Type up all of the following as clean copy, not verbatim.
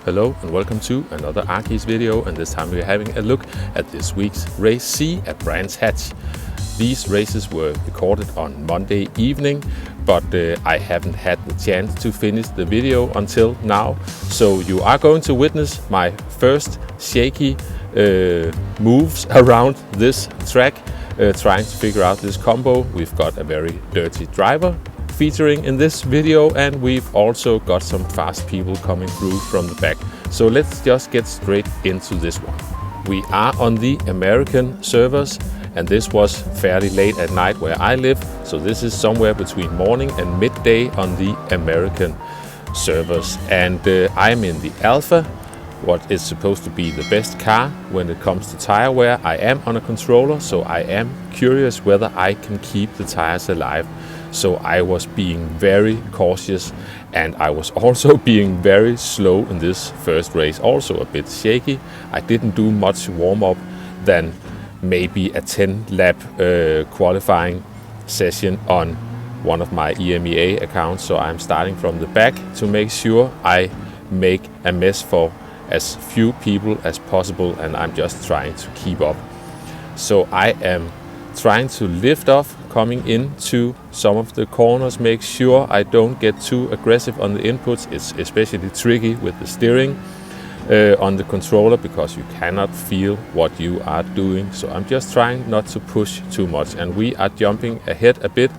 Hello and welcome to another Arkeys video, and this time we're having a look at this week's Race C at Brands Hatch. These races were recorded on Monday evening, but I haven't had the chance to finish the video until now. So you are going to witness my first shaky moves around this track, trying to figure out this combo. We've got a very dirty driver featuring in this video, and we've also got some fast people coming through from the back. So let's just get straight into this one. We are on the American servers, and this was fairly late at night where I live, so this is somewhere between morning and midday on the American servers. And I'm in the Alpha, what is supposed to be the best car when it comes to tire wear. I am on a controller, so I am curious whether I can keep the tires alive. So I was being very cautious, and I was also being very slow in this first race, also a bit shaky. I didn't do much warm-up than maybe a 10-lap qualifying session on one of my EMEA accounts, so I'm starting from the back to make sure I make a mess for as few people as possible, and I'm just trying to keep up. So I am trying to lift off coming into some of the corners, make sure I don't get too aggressive on the inputs. It's especially tricky with the steering on the controller because you cannot feel what you are doing. So I'm just trying not to push too much, and we are jumping ahead a bit.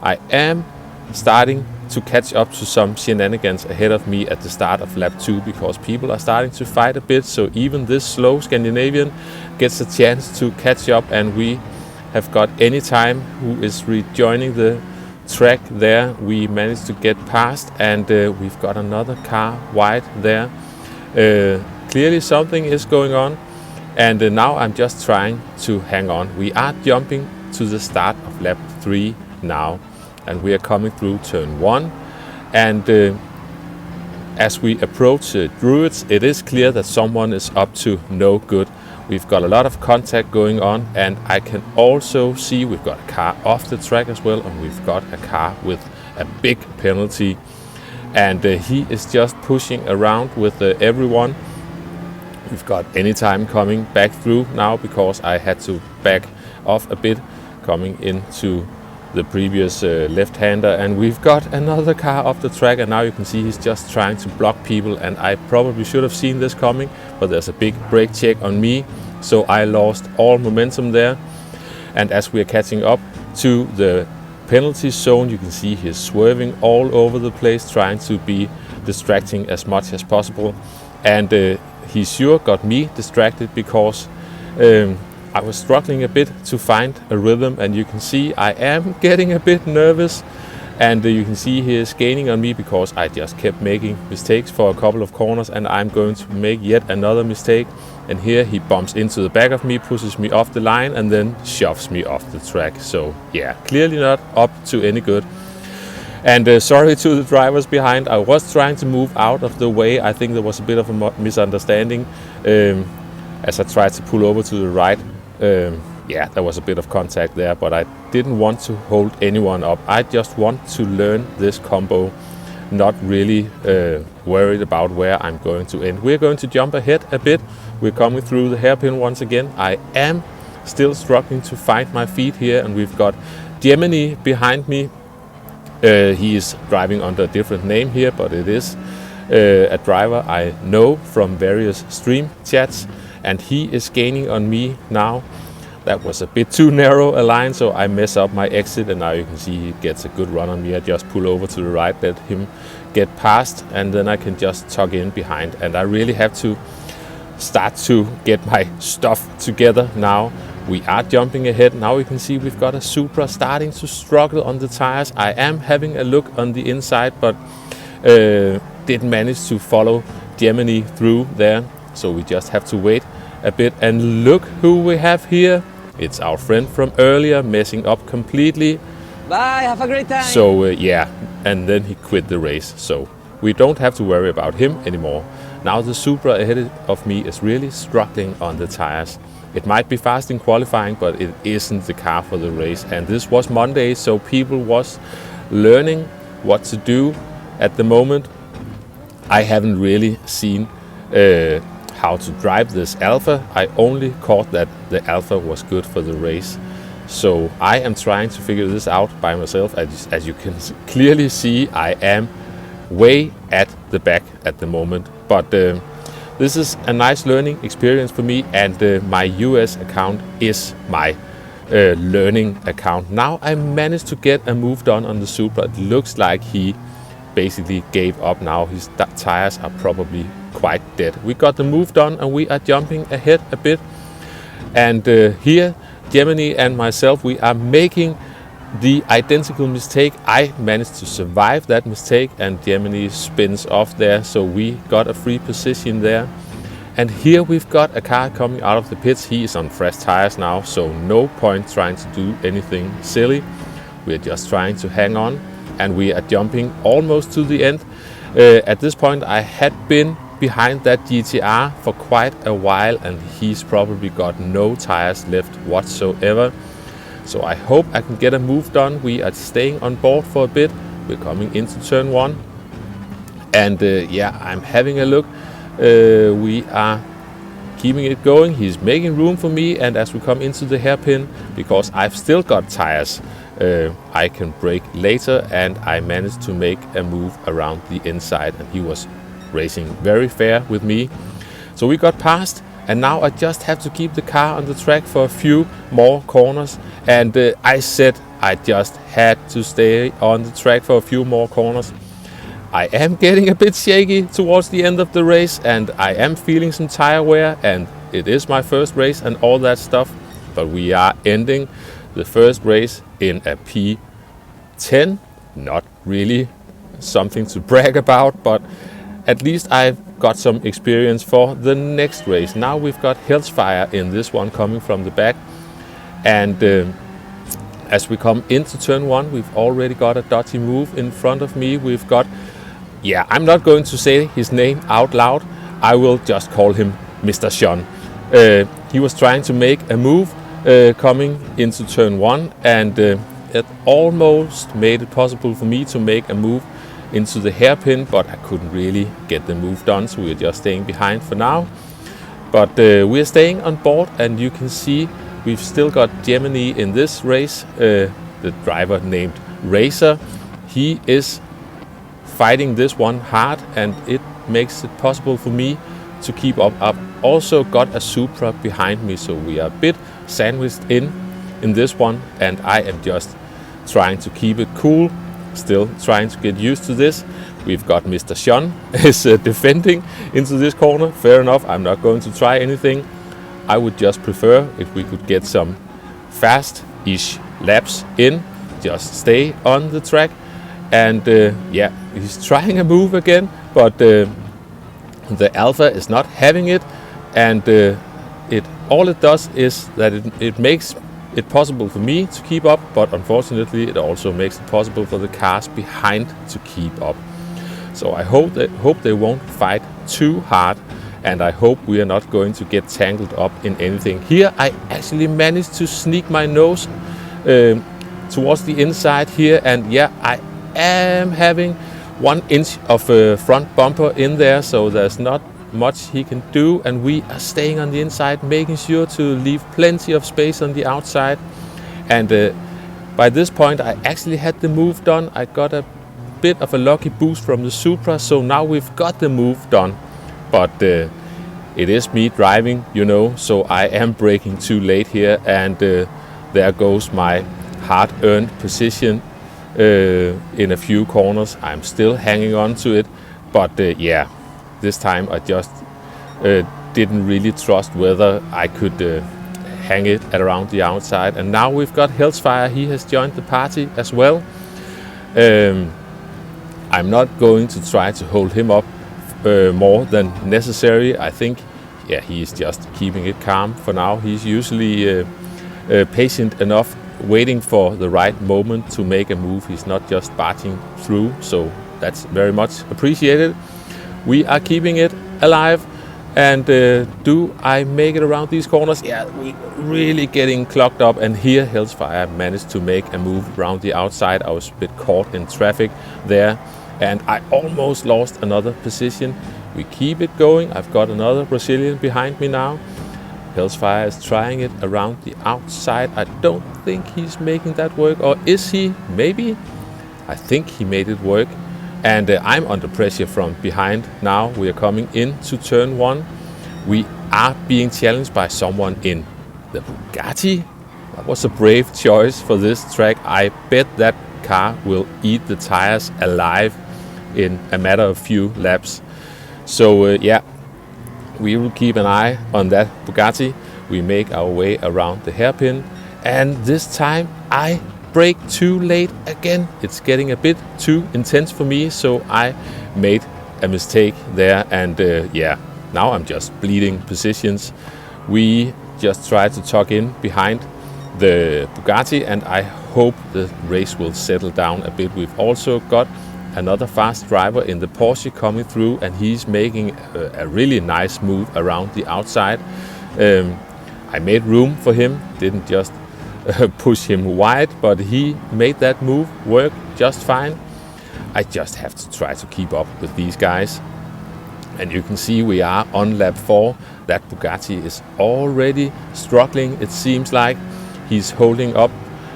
I am starting to catch up to some shenanigans ahead of me at the start of lap 2 because people are starting to fight a bit, so even this slow Scandinavian gets a chance to catch up, and we have got Anytime who is rejoining the track there. We managed to get past, and we've got another car wide there. Clearly something is going on, and now I'm just trying to hang on. We are jumping to the start of lap 3 now, and we are coming through turn 1, and as we approach Druids, it is clear that someone is up to no good. We've got a lot of contact going on, and I can also see we've got a car off the track as well, and we've got a car with a big penalty, and he is just pushing around with everyone. We've got Anytime coming back through now because I had to back off a bit coming into the previous left-hander, and we've got another car off the track, and now you can see he's just trying to block people, and I probably should have seen this coming, but there's a big brake check on me, so I lost all momentum there. And as we are catching up to the penalty zone, you can see he's swerving all over the place, trying to be distracting as much as possible, and he sure got me distracted because I was struggling a bit to find a rhythm, and you can see I am getting a bit nervous, and you can see he is gaining on me because I just kept making mistakes for a couple of corners, and I'm going to make yet another mistake, and here he bumps into the back of me, pushes me off the line, and then shoves me off the track. So yeah, clearly not up to any good. And sorry to the drivers behind, I was trying to move out of the way. I think there was a bit of a misunderstanding as I tried to pull over to the right. Yeah, there was a bit of contact there, but I didn't want to hold anyone up. I just want to learn this combo, not really worried about where I'm going to end. We're going to jump ahead a bit. We're coming through the hairpin once again. I am still struggling to find my feet here, and we've got Gemini behind me. He is driving under a different name here, but it is a driver I know from various stream chats, and he is gaining on me now. That was a bit too narrow a line, so I mess up my exit, and now you can see he gets a good run on me. I just pull over to the right, let him get past, and then I can just tuck in behind. And I really have to start to get my stuff together now. We are jumping ahead. Now you can see we've got a Supra starting to struggle on the tires. I am having a look on the inside, but didn't manage to follow Gemini through there. So we just have to wait a bit, and look who we have here. It's our friend from earlier messing up completely. Bye, have a great time. So yeah, and then he quit the race. So we don't have to worry about him anymore. Now the Supra ahead of me is really struggling on the tires. It might be fast in qualifying, but it isn't the car for the race. And this was Monday, so people was learning what to do at the moment. I haven't really seen how to drive this Alpha. I only caught that the Alpha was good for the race. So I am trying to figure this out by myself. As you can clearly see, I am way at the back at the moment. But this is a nice learning experience for me, and my US account is my learning account. Now I managed to get a move done on the Supra. It looks like he basically gave up now. His tires are probably quite dead. We got the move done and we are jumping ahead a bit. And here, Gemini and myself, we are making the identical mistake. I managed to survive that mistake and Gemini spins off there, so we got a free position there. And here we've got a car coming out of the pits. He is on fresh tires now, so no point trying to do anything silly. We're just trying to hang on, and we are jumping almost to the end. At this point I had been behind that GTR for quite a while, and he's probably got no tires left whatsoever. So I hope I can get a move done. We are staying on board for a bit. We're coming into turn 1. And yeah, I'm having a look. We are keeping it going. He's making room for me. And as we come into the hairpin, because I've still got tires, I can brake later. And I managed to make a move around the inside. And he was racing very fair with me. So we got past. And now I just have to keep the car on the track for a few more corners. And I said I just had to stay on the track for a few more corners. I am getting a bit shaky towards the end of the race, and I am feeling some tire wear, and it is my first race and all that stuff. But we are ending the first race in a P10. Not really something to brag about, but at least I've got some experience for the next race. Now we've got Hellfire in this one coming from the back, and as we come into turn 1, we've already got a dodgy move in front of me. We've got, yeah, I'm not going to say his name out loud. I will just call him Mr. Sean. He was trying to make a move coming into turn 1, and it almost made it possible for me to make a move into the hairpin, but I couldn't really get the move done, so we're just staying behind for now. But we're staying on board, and you can see we've still got Gemini in this race, the driver named Racer. He is fighting this one hard, and it makes it possible for me to keep up. I've also got a Supra behind me, so we are a bit sandwiched in this one, and I am just trying to keep it cool. Still trying to get used to this. We've got Mr. Sean is defending into this corner. Fair enough, I'm not going to try anything. I would just prefer if we could get some fast-ish laps in. Just stay on the track. And yeah, he's trying a move again, but the Alpha is not having it. And all it does is that it makes it possible for me to keep up, but unfortunately it also makes it possible for the cars behind to keep up. So I hope they won't fight too hard, and I hope we are not going to get tangled up in anything. Here I actually managed to sneak my nose towards the inside here, and yeah, I am having 1 inch of front bumper in there, so there's not much he can do, and we are staying on the inside, making sure to leave plenty of space on the outside. And by this point I actually had the move done. I got a bit of a lucky boost from the Supra, so now we've got the move done. But it is me driving, you know, so I am braking too late here, and there goes my hard-earned position in a few corners. I'm still hanging on to it, but yeah, this time I just didn't really trust whether I could hang it at around the outside. And now we've got Hellfire. He has joined the party as well. I'm not going to try to hold him up more than necessary. I think, yeah, he's just keeping it calm for now. He's usually patient enough, waiting for the right moment to make a move. He's not just barging through, so that's very much appreciated. We are keeping it alive, and do I make it around these corners? Yeah, we're really getting clogged up, and here Hellfire managed to make a move around the outside. I was a bit caught in traffic there, and I almost lost another position. We keep it going. I've got another Brazilian behind me now. Hellfire is trying it around the outside. I don't think he's making that work, or is he? Maybe. I think he made it work. And I'm under pressure from behind now. We are coming into turn 1. We are being challenged by someone in the Bugatti. That was a brave choice for this track. I bet that car will eat the tires alive in a matter of few laps. So yeah, we will keep an eye on that Bugatti. We make our way around the hairpin, and this time I brake too late again. It's getting a bit too intense for me, so I made a mistake there, and yeah, now I'm just bleeding positions. We just try to tuck in behind the Bugatti, and I hope the race will settle down a bit. We've also got another fast driver in the Porsche coming through, and he's making a really nice move around the outside. I made room for him, didn't just push him wide, but he made that move work just fine. I just have to try to keep up with these guys. And you can see we are on lap 4. That Bugatti is already struggling, it seems like. He's holding up,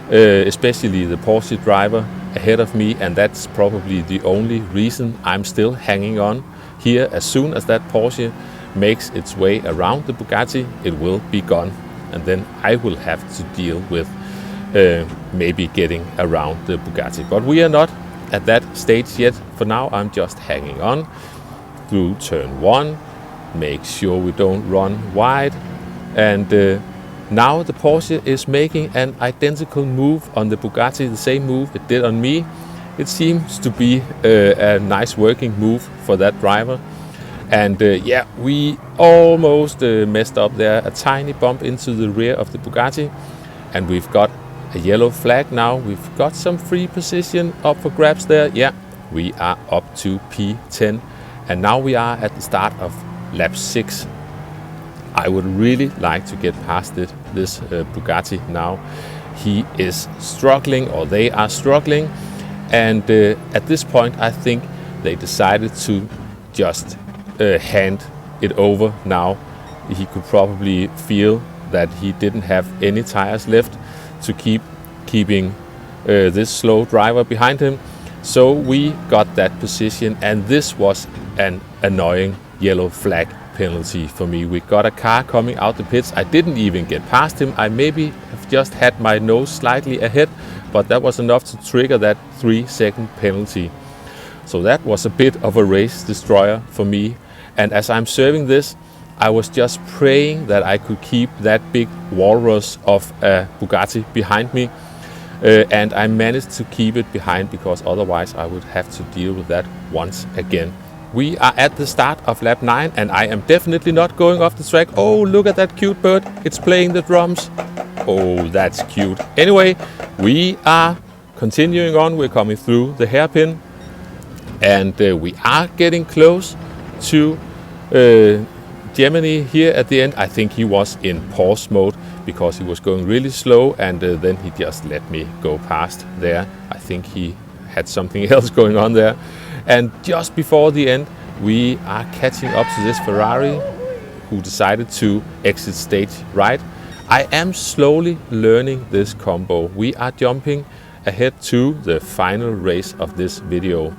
especially the Porsche driver ahead of me, and that's probably the only reason I'm still hanging on here. As soon as that Porsche makes its way around the Bugatti, it will be gone, and then I will have to deal with maybe getting around the Bugatti. But we are not at that stage yet. For now, I'm just hanging on through turn 1, make sure we don't run wide, and now the Porsche is making an identical move on the Bugatti, the same move it did on me. It seems to be a nice working move for that driver. And yeah, we almost messed up there. A tiny bump into the rear of the Bugatti. And we've got a yellow flag now. We've got some free position up for grabs there. Yeah, we are up to P10. And now we are at the start of lap 6. I would really like to get past this Bugatti now. He is struggling, or they are struggling, and at this point I think they decided to just hand it over now. He could probably feel that he didn't have any tires left to keeping this slow driver behind him. So we got that position, and this was an annoying yellow flag penalty for me. We got a car coming out the pits. I didn't even get past him. I maybe have just had my nose slightly ahead, but that was enough to trigger that 3-second penalty. So that was a bit of a race destroyer for me. And as I'm serving this, I was just praying that I could keep that big walrus of a Bugatti behind me. And I managed to keep it behind, because otherwise I would have to deal with that once again. We are at the start of lap 9, and I am definitely not going off the track. Oh, look at that cute bird. It's playing the drums. Oh, that's cute. Anyway, we are continuing on. We're coming through the hairpin, and we are getting close to Gemini here at the end. I think he was in pause mode because he was going really slow, and then he just let me go past there. I think he had something else going on there. And just before the end, we are catching up to this Ferrari, who decided to exit stage right. I am slowly learning this combo. We are jumping ahead to the final race of this video.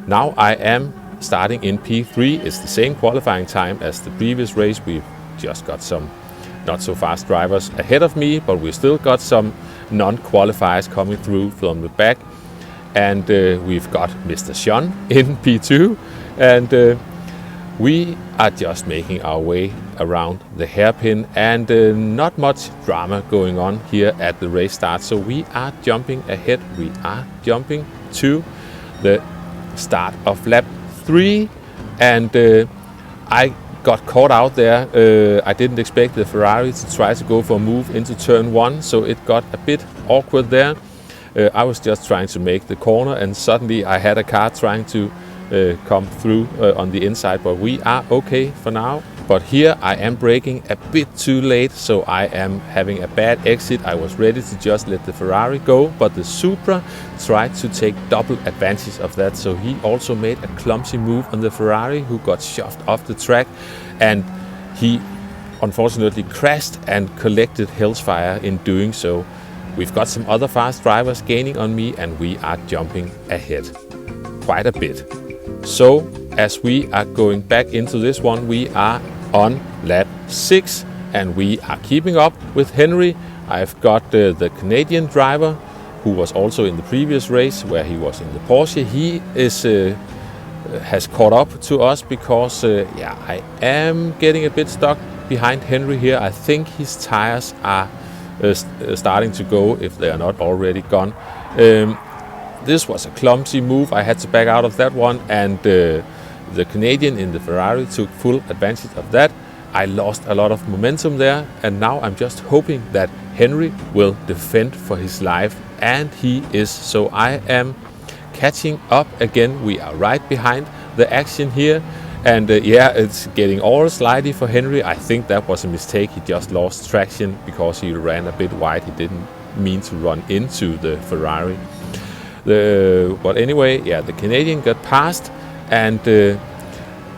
Now I am starting in P3. It's the same qualifying time as the previous race. We've just got some not so fast drivers ahead of me, but we still got some non-qualifiers coming through from the back. And we've got Mr. Sean in P2, and we are just making our way around the hairpin, and not much drama going on here at the race start. So we are jumping ahead. We are jumping to the start of lap 3, and I got caught out there. I didn't expect the Ferrari to try to go for a move into turn 1, so it got a bit awkward there. I was just trying to make the corner, and suddenly I had a car trying to come through on the inside, but we are okay for now. But here I am braking a bit too late, so I am having a bad exit. I was ready to just let the Ferrari go, but the Supra tried to take double advantage of that. So he also made a clumsy move on the Ferrari, who got shoved off the track, and he unfortunately crashed and collected hellfire in doing so. We've got some other fast drivers gaining on me, and we are jumping ahead quite a bit. So as we are going back into this one, we are on lap 6 and we are keeping up with Henry. I've got the Canadian driver who was also in the previous race where he was in the Porsche. He is has caught up to us because I am getting a bit stuck behind Henry here. I think his tires are starting to go, if they are not already gone. This was a clumsy move. I had to back out of that one, and the Canadian in the Ferrari took full advantage of that. I lost a lot of momentum there, and now I'm just hoping that Henry will defend for his life, and he is. So I am catching up again. We are right behind the action here, and it's getting all slidey for Henry. I think that was a mistake. He just lost traction because he ran a bit wide. He didn't mean to run into the Ferrari. But anyway, the Canadian got past, and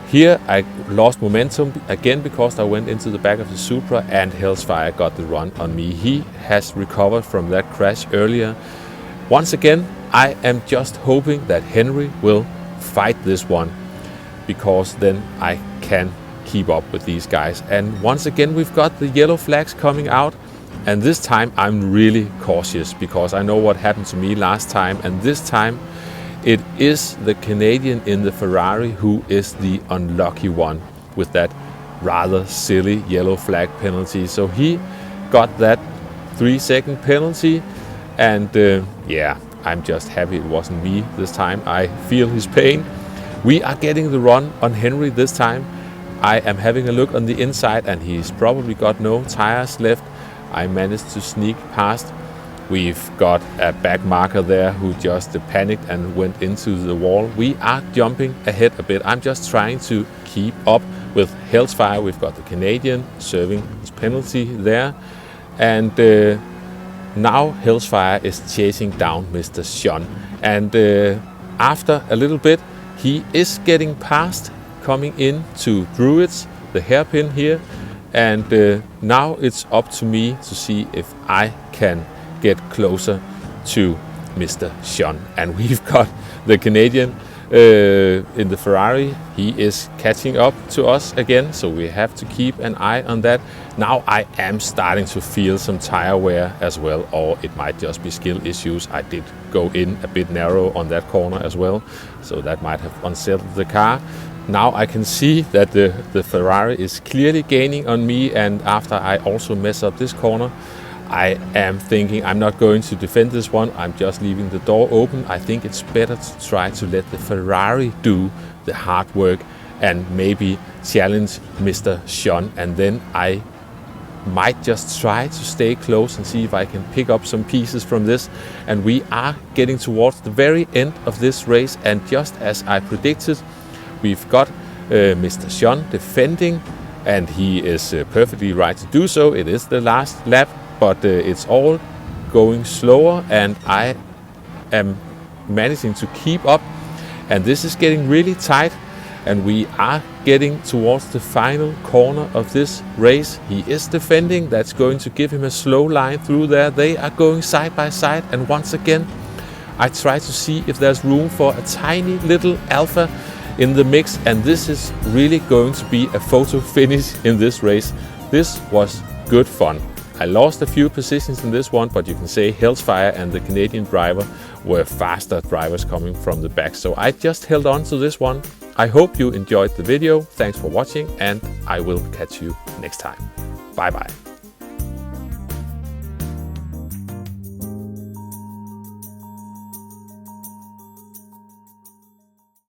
here I lost momentum again because I went into the back of the Supra, and Hellfire got the run on me. He has recovered from that crash earlier. Once again, I am just hoping that Henry will fight this one, because then I can keep up with these guys. And once again, we've got the yellow flags coming out. And this time I'm really cautious because I know what happened to me last time, and this time it is the Canadian in the Ferrari who is the unlucky one with that rather silly yellow flag penalty. So he got that 3-second penalty, and I'm just happy it wasn't me this time. I feel his pain. We are getting the run on Henry this time. I am having a look on the inside, and he's probably got no tires left. I managed to sneak past. We've got a back marker there who just panicked and went into the wall. We are jumping ahead a bit. I'm just trying to keep up with Hellfire. We've got the Canadian serving his penalty there. And now Hellfire is chasing down Mr. Sean. And after a little bit, he is getting past, coming in to Druids, the hairpin here. And now it's up to me to see if I can get closer to Mr. Sean. And we've got the Canadian in the Ferrari. He is catching up to us again, so we have to keep an eye on that. Now I am starting to feel some tire wear as well, or it might just be skill issues. I did go in a bit narrow on that corner as well, so that might have unsettled the car. Now I can see that the Ferrari is clearly gaining on me, and after I also mess up this corner, I am thinking I'm not going to defend this one. I'm just leaving the door open. I think it's better to try to let the Ferrari do the hard work and maybe challenge Mr. Sean, and then I might just try to stay close and see if I can pick up some pieces from this. And we are getting towards the very end of this race, and just as I predicted, we've got Mr. Sean defending, and he is perfectly right to do so. It is the last lap, but it's all going slower, and I am managing to keep up. And this is getting really tight, and we are getting towards the final corner of this race. He is defending. That's going to give him a slow line through there. They are going side by side, and once again, I try to see if there's room for a tiny little alpha in the mix, and this is really going to be a photo finish in this race. This was good fun. I lost a few positions in this one, but you can say Hellfire and the Canadian driver were faster drivers coming from the back, so I just held on to this one. I hope you enjoyed the video. Thanks for watching, and I will catch you next time. Bye bye.